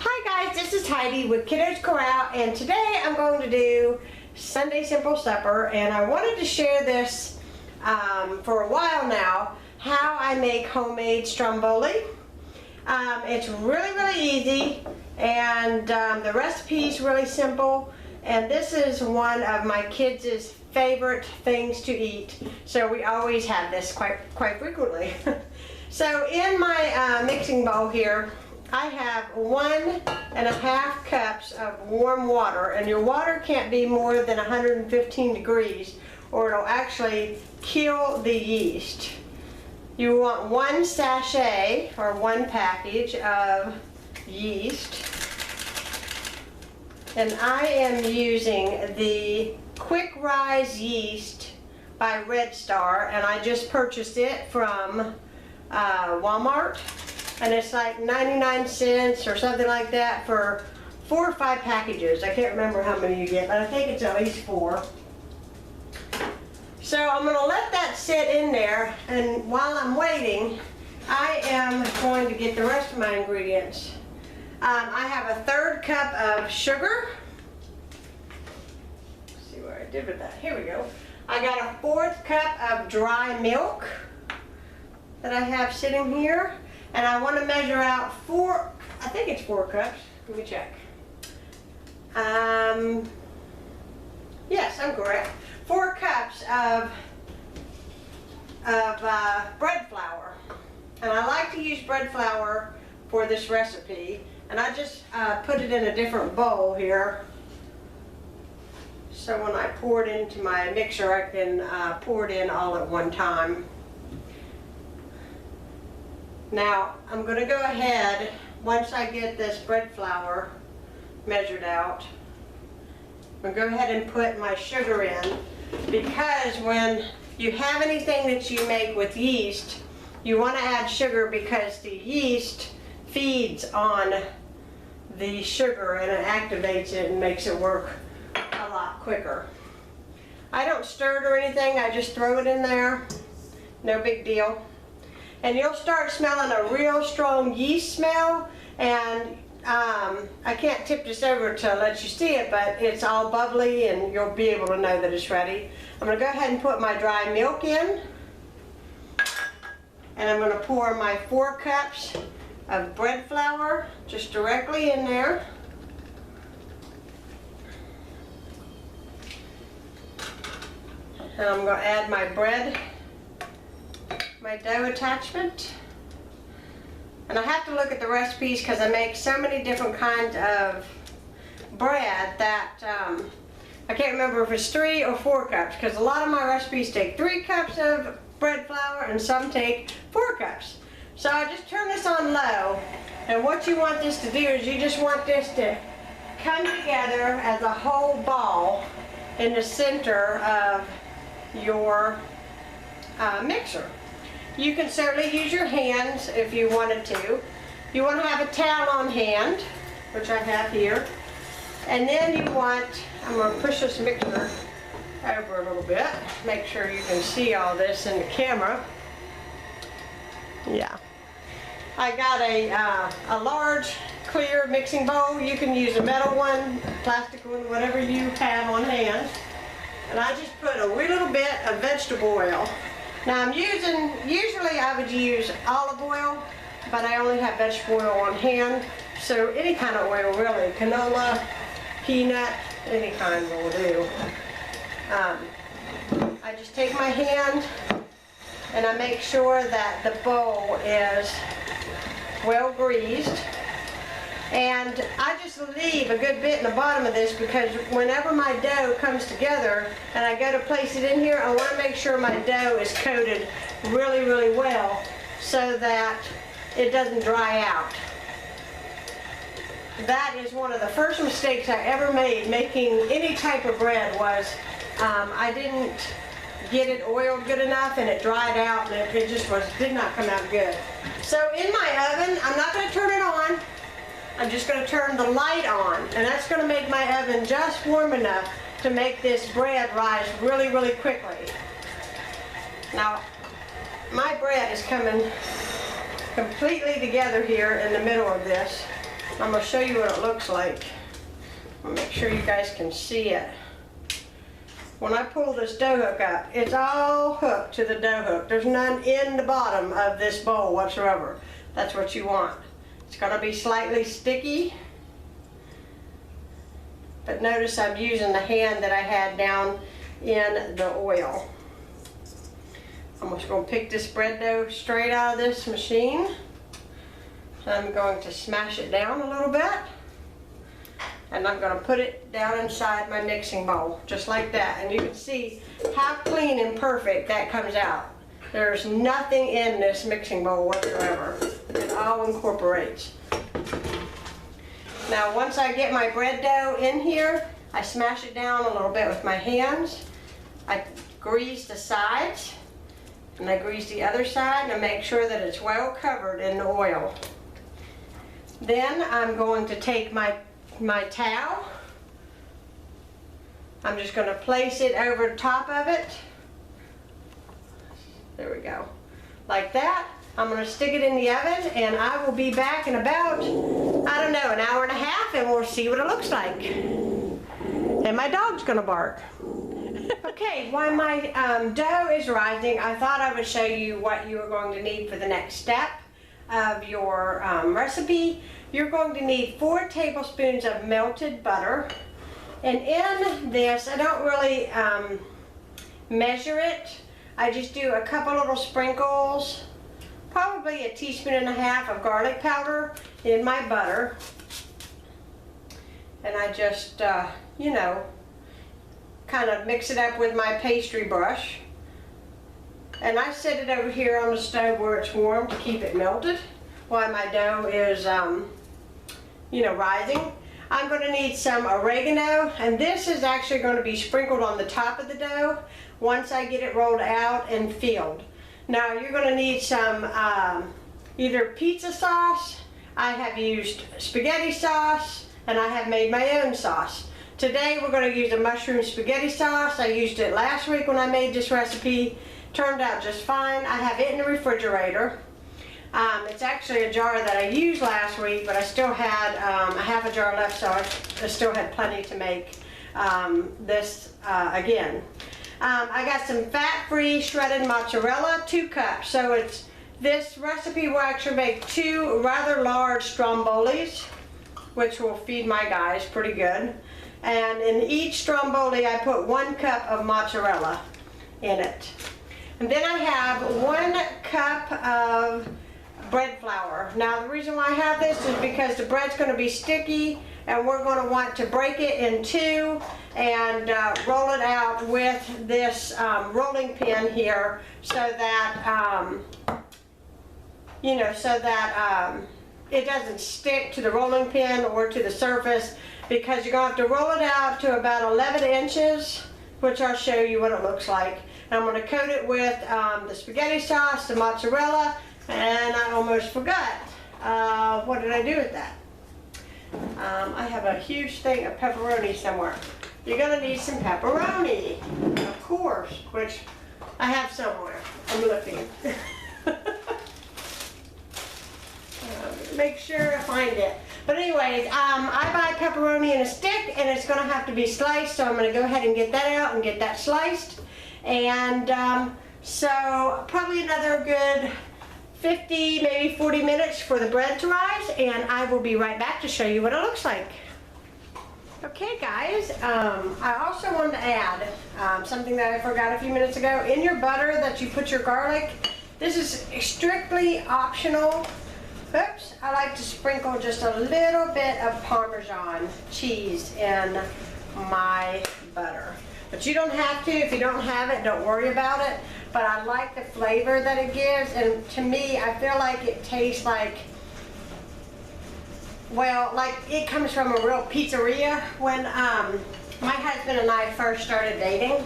Hi guys, this is Heidi with Kiddos Corral, and today I'm going to do Sunday Simple Supper, and I wanted to share this for a while now, how I make homemade Stromboli. It's really easy, and the recipe's really simple, and this is one of my kids' favorite things to eat, so we always have this quite frequently. So in my mixing bowl here, I have 1.5 cups of warm water, and your water can't be more than 115 degrees or it'll actually kill the yeast. You want 1 sachet or 1 package of yeast, and I am using the Quick Rise yeast by Red Star, and I just purchased it from Walmart. And it's like 99 cents or something like that for 4 or 5 packages. I can't remember how many you get, but I think it's at least 4. So I'm going to let that sit in there, and while I'm waiting, I am going to get the rest of my ingredients. I have a 1/3 cup of sugar. Let's see what I did with that. Here we go. I got a 1/4 cup of dry milk that I have sitting here. And I want to measure out 4, I think it's 4 cups. Let me check. Yes, I'm correct. 4 cups of bread flour. And I like to use bread flour for this recipe. And I just put it in a different bowl here. So when I pour it into my mixer, I can pour it in all at one time. Now, I'm going to go ahead, once I get this bread flour measured out, I'm going to go ahead and put my sugar in, because when you have anything that you make with yeast, you want to add sugar because the yeast feeds on the sugar and it activates it and makes it work a lot quicker. I don't stir it or anything, I just throw it in there, no big deal. And you'll start smelling a real strong yeast smell, and I can't tip this over to let you see it, but it's all bubbly and you'll be able to know that it's ready. I'm going to go ahead and put my dry milk in, and I'm going to pour my 4 cups of bread flour just directly in there. And I'm going to add my dough attachment. And I have to look at the recipes because I make so many different kinds of bread that I can't remember if it's 3 or 4 cups, because a lot of my recipes take 3 cups of bread flour and some take 4 cups. So I just turn this on low, and what you want this to do is you just want this to come together as a whole ball in the center of your mixer. You can certainly use your hands if you wanted to. You want to have a towel on hand, which I have here. And then you want, I'm going to push this mixer over a little bit, make sure you can see all this in the camera. Yeah. I got a large clear mixing bowl. You can use a metal one, plastic one, whatever you have on hand. And I just put a wee little bit of vegetable oil. Now I'm using, usually I would use olive oil, but I only have vegetable oil on hand, so any kind of oil really, canola, peanut, any kind will do. I just take my hand and I make sure that the bowl is well greased, and I just leave a good bit in the bottom of this because whenever my dough comes together and I go to place it in here, I want to make sure my dough is coated really well so that it doesn't dry out. That is one of the first mistakes I ever made making any type of bread was I didn't get it oiled good enough and it dried out, and it just did not come out good. So in my oven, I'm not going to turn it on. I'm just going to turn the light on, and that's going to make my oven just warm enough to make this bread rise really quickly. Now, my bread is coming completely together here in the middle of this. I'm going to show you what it looks like. I'll make sure you guys can see it. When I pull this dough hook up, it's all hooked to the dough hook. There's none in the bottom of this bowl whatsoever. That's what you want. It's going to be slightly sticky. But notice I'm using the hand that I had down in the oil. I'm just going to pick this bread dough straight out of this machine. So I'm going to smash it down a little bit. And I'm going to put it down inside my mixing bowl, just like that. And you can see how clean and perfect that comes out. There's nothing in this mixing bowl whatsoever. It all incorporates. Now once I get my bread dough in here, I smash it down a little bit with my hands. I grease the sides, and I grease the other side, and I make sure that it's well covered in the oil. Then I'm going to take my towel. I'm just going to place it over top of it. There we go. Like that. I'm going to stick it in the oven, and I will be back in about, I don't know, an hour and a half, and we'll see what it looks like. And my dog's going to bark. Okay, while my dough is rising, I thought I would show you what you are going to need for the next step of your recipe. You're going to need 4 tablespoons of melted butter. And in this, I don't really measure it. I just do a couple little sprinkles, probably a teaspoon and a half of garlic powder in my butter. And I just, you know, kind of mix it up with my pastry brush. And I set it over here on the stove where it's warm to keep it melted while my dough is, you know, rising. I'm going to need some oregano, and this is actually going to be sprinkled on the top of the dough once I get it rolled out and filled. Now you're going to need some either pizza sauce. I have used spaghetti sauce, and I have made my own sauce. Today we're going to use a mushroom spaghetti sauce. I used it last week when I made this recipe. Turned out just fine. I have it in the refrigerator. It's actually a jar that I used last week, but I still had a half a jar left, so I still had plenty to make this again. I got some fat-free shredded mozzarella, 2 cups. So this recipe will actually make 2 rather large strombolis, which will feed my guys pretty good. And in each stromboli, I put 1 cup of mozzarella in it. And then I have 1 cup of bread flour. Now the reason why I have this is because the bread's going to be sticky, and we're going to want to break it in 2 and roll it out with this rolling pin here, so that you know, so that it doesn't stick to the rolling pin or to the surface, because you're going to have to roll it out to about 11 inches, which I'll show you what it looks like. And I'm going to coat it with the spaghetti sauce, the mozzarella, and I almost forgot. What did I do with that? I have a huge thing of pepperoni somewhere. You're going to need some pepperoni, of course, which I have somewhere. I'm looking. Make sure I find it. But anyways, I buy pepperoni in a stick, and it's going to have to be sliced, so I'm going to go ahead and get that out and get that sliced. And so probably another good 50, maybe 40 minutes for the bread to rise, and I will be right back to show you what it looks like. Okay guys, I also wanted to add something that I forgot a few minutes ago. In your butter that you put your garlic, this is strictly optional. Oops, I like to sprinkle just a little bit of Parmesan cheese in my butter. But you don't have to. If you don't have it, don't worry about it. But I like the flavor that it gives, and to me, I feel like it tastes like, well, like it comes from a real pizzeria. When my husband and I first started dating,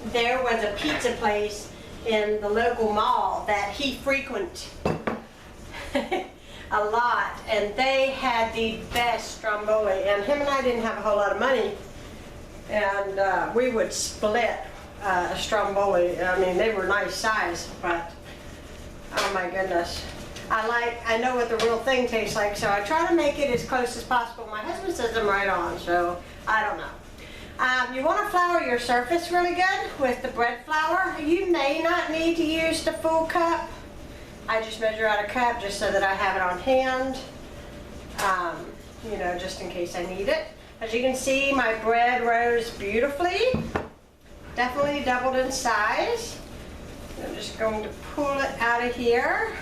there was a pizza place in the local mall that he frequented a lot, and they had the best stromboli, and him and I didn't have a whole lot of money, and we would split a stromboli. I mean, they were nice size, but oh my goodness. I know what the real thing tastes like, so I try to make it as close as possible. My husband says I'm right on, so I don't know. You want to flour your surface really good with the bread flour. You may not need to use the full cup. I just measure out a cup just so that I have it on hand, you know, just in case I need it. As you can see, my bread rose beautifully. Definitely doubled in size. I'm just going to pull it out of here.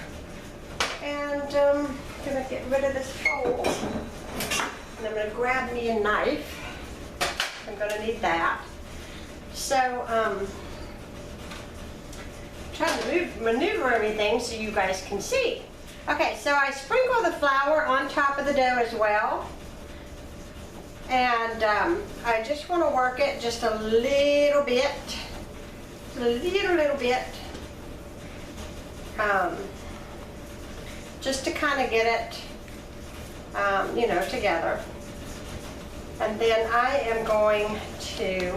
And I'm going to get rid of this fold. And I'm going to grab me a knife. I'm going to need that. So, trying to maneuver everything so you guys can see. Okay, so I sprinkle the flour on top of the dough as well. And I just want to work it just a little bit. Little bit. Just to kind of get it, you know, together. And then I am going to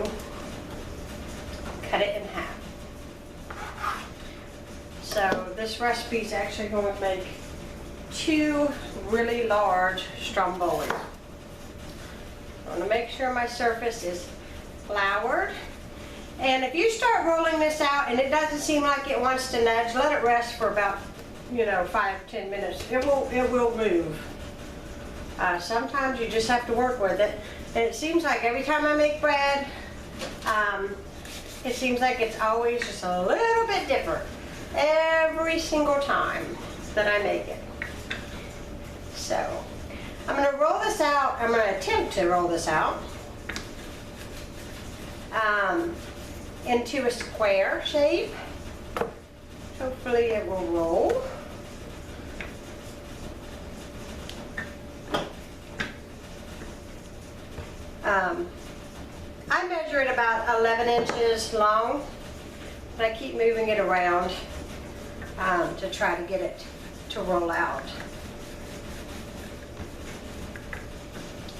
cut it in half. So this recipe is actually going to make 2 really large Stromboli. I want to make sure my surface is floured. And if you start rolling this out and it doesn't seem like it wants to nudge, let it rest for about, you know, 5-10 minutes. It will move. Sometimes you just have to work with it. And it seems like every time I make bread, it seems like it's always just a little bit different every single time that I make it. So I'm going to roll this out. I'm going to attempt to roll this out into a square shape. Hopefully it will roll. I measure it about 11 inches long, but I keep moving it around to try to get it to roll out.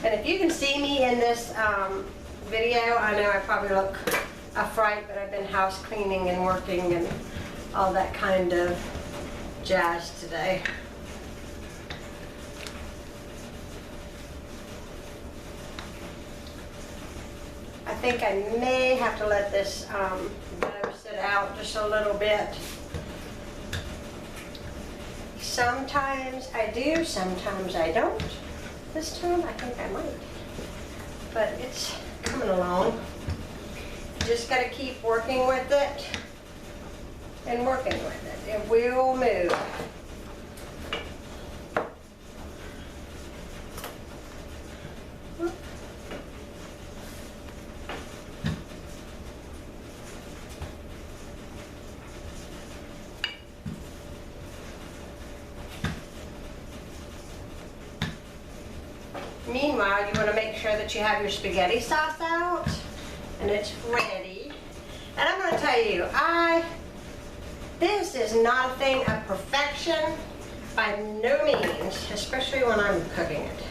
And if you can see me in this video, I know I probably look a fright, but I've been house cleaning and working and all that kind of jazz today. I think I may have to let this dough sit out just a little bit. Sometimes I do, sometimes I don't. This time I think I might. But it's coming along. Just got to keep working with it and working with it. It will move. Meanwhile, you want to make sure that you have your spaghetti sauce out and it's ready. And I'm going to tell you, this is not a thing of perfection by no means, especially when I'm cooking it.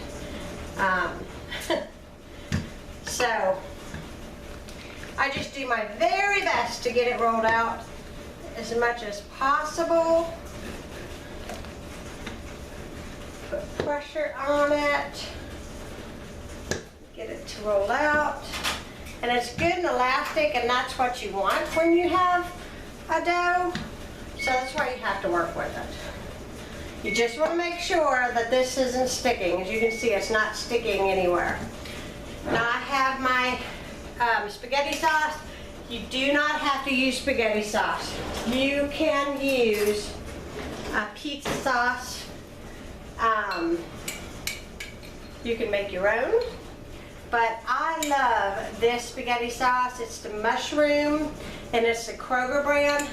So I just do my very best to get it rolled out as much as possible. Put pressure on it. Get it to roll out. And it's good and elastic, and that's what you want when you have a dough. So that's why you have to work with it. You just want to make sure that this isn't sticking. As you can see, it's not sticking anywhere. Now I have my spaghetti sauce. You do not have to use spaghetti sauce. You can use pizza sauce. You can make your own. But I love this spaghetti sauce. It's the mushroom, and it's the Kroger brand.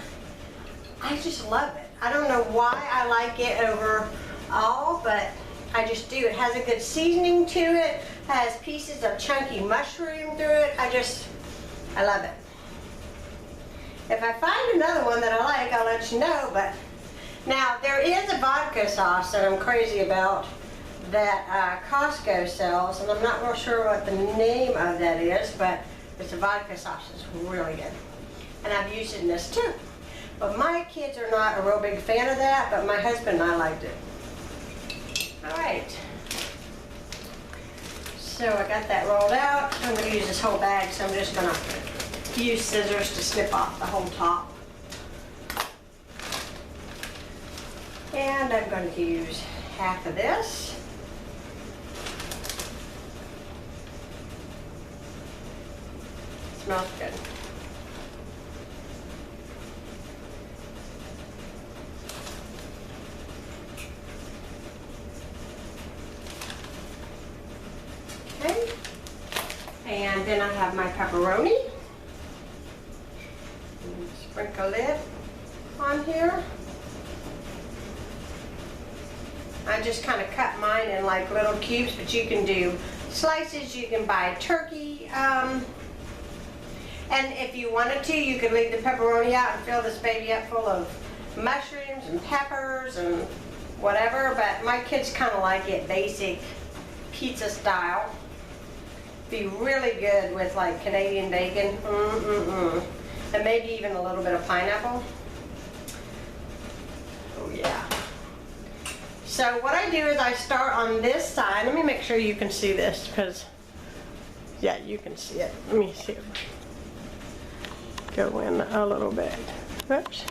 I just love it. I don't know why I like it over all, but I just do. It has a good seasoning to it. Has pieces of chunky mushroom through it. I love it. If I find another one that I like, I'll let you know. But now there is a vodka sauce that I'm crazy about that Costco sells, and I'm not real sure what the name of that is, but it's a vodka sauce. It's really good, and I've used it in this too. But my kids are not a real big fan of that, but my husband and I liked it. All right. So I got that rolled out. I'm going to use this whole bag, so I'm just going to use scissors to snip off the whole top. And I'm going to use half of this. Smells good. Okay. And then I have my pepperoni. Sprinkle it on here. I just kind of cut mine in like little cubes, but you can do slices, you can buy turkey. And if you wanted to, you could leave the pepperoni out and fill this baby up full of mushrooms and peppers and whatever, but my kids kind of like it basic pizza style. Be really good with like Canadian bacon. And maybe even a little bit of pineapple. Oh yeah. So what I do is I start on this side. Let me make sure you can see this, because yeah, you can see it. Let me see. Go in a little bit. Oops.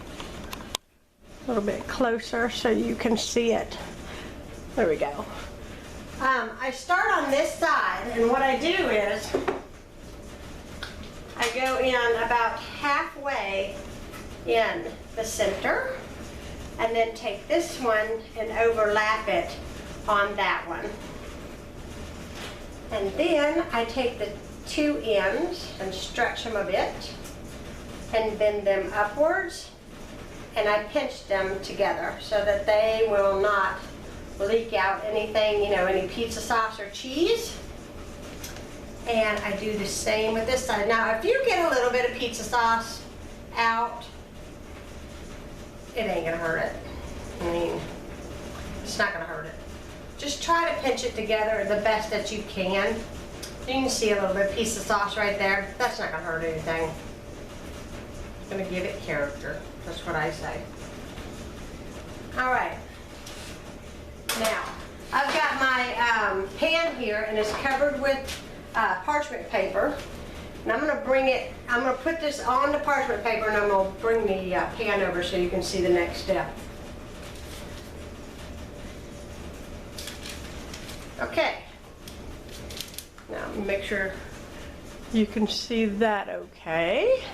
A little bit closer so you can see it. There we go. I start on this side, and what I do is I go in about halfway in the center, and then take this one and overlap it on that one. And then I take the two ends and stretch them a bit and bend them upwards, and I pinch them together so that they will not leak out anything, you know, any pizza sauce or cheese. And I do the same with this side. Now, if you get a little bit of pizza sauce out, it ain't gonna hurt it. I mean, it's not gonna hurt it. Just try to pinch it together the best that you can. You can see a little bit of pizza sauce right there. That's not gonna hurt anything. It's gonna give it character. That's what I say. All right. Now, I've got my pan here, and it's covered with parchment paper. And I'm gonna put this on the parchment paper, and I'm gonna bring the pan over so you can see the next step. Okay. Now, make sure you can see that okay.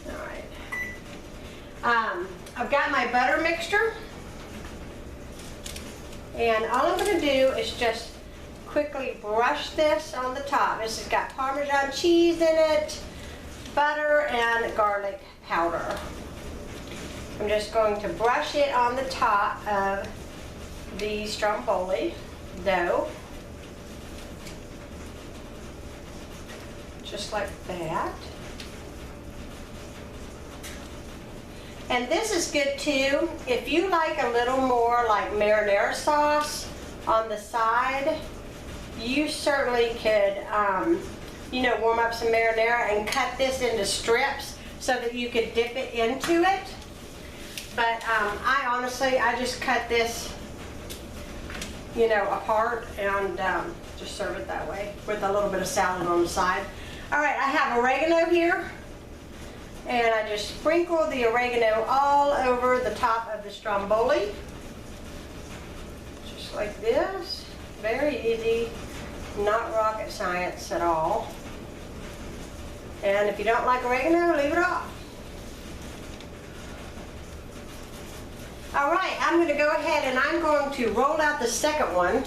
All right. I've got my butter mixture. And all I'm going to do is just quickly brush this on the top. This has got Parmesan cheese in it, butter, and garlic powder. I'm just going to brush it on the top of the Stromboli dough. Just like that. And this is good too, if you like a little more like marinara sauce on the side, you certainly could, you know, warm up some marinara and cut this into strips so that you could dip it into it. But I honestly just cut this, you know, apart and just serve it that way with a little bit of salad on the side. All right, I have oregano here. And I just sprinkle the oregano all over the top of the Stromboli. Just like this. Very easy, not rocket science at all. And if you don't like oregano, leave it off. All right, I'm going to go ahead and I'm going to roll out the second one,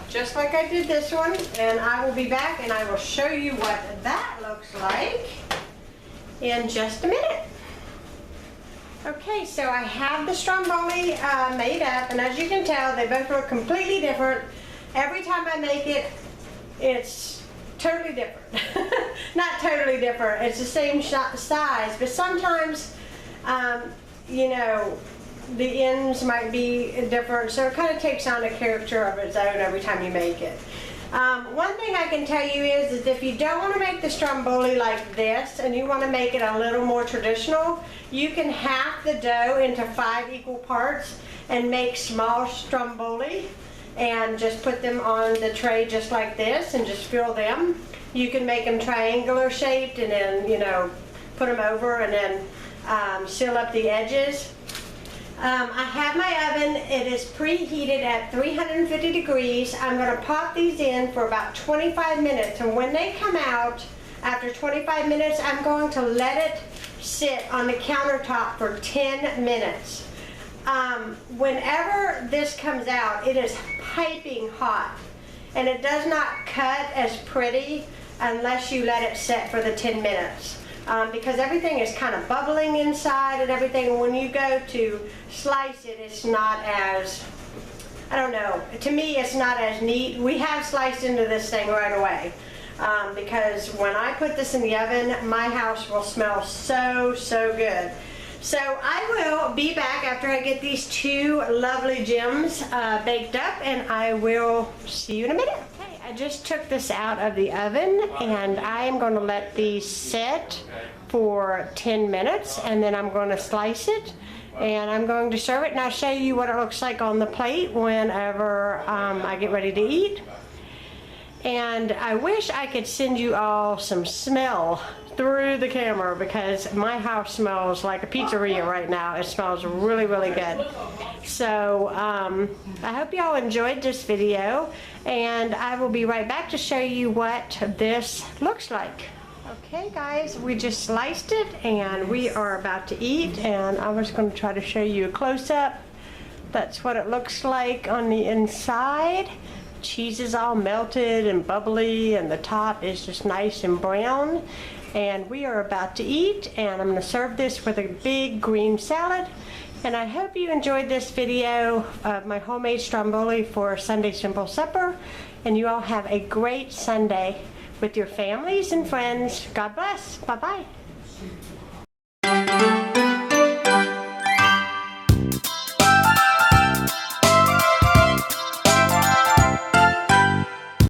just like I did this one. And I will be back and I will show you what that looks like in just a minute. Okay, so I have the Stromboli made up, and as you can tell, they both look completely different. Every time I make it, it's totally different. Not totally different, it's the same size, but sometimes, you know, the ends might be different, so it kind of takes on a character of its own every time you make it. One thing I can tell you is if you don't want to make the stromboli like this and you want to make it a little more traditional, you can half the dough into 5 equal parts and make small stromboli and just put them on the tray just like this and just fill them. You can make them triangular shaped and then, you know, put them over and then seal up the edges. I have my oven. It is preheated at 350 degrees. I'm going to pop these in for about 25 minutes, and when they come out after 25 minutes, I'm going to let it sit on the countertop for 10 minutes. Whenever this comes out, it is piping hot, and it does not cut as pretty unless you let it sit for the 10 minutes. Because everything is kind of bubbling inside and everything. When you go to slice it, it's not as, I don't know, to me it's not as neat. We have sliced into this thing right away because when I put this in the oven, my house will smell so good. So I will be back after I get these 2 lovely gems baked up, and I will see you in a minute. I just took this out of the oven, and I am going to let these sit for 10 minutes, and then I'm going to slice it and I'm going to serve it, and I'll show you what it looks like on the plate whenever I get ready to eat. And I wish I could send you all some smell through the camera because my house smells like a pizzeria right now. It smells really good. So I hope y'all enjoyed this video, and I will be right back to show you what this looks like. Okay guys, we just sliced it and we are about to eat, and I was going to try to show you a close-up. That's what it looks like on the inside. Cheese is all melted and bubbly, and the top is just nice and brown. And we are about to eat, and I'm going to serve this with a big green salad. And I hope you enjoyed this video of my homemade stromboli for Sunday Simple Supper. And you all have a great Sunday with your families and friends. God bless. Bye-bye.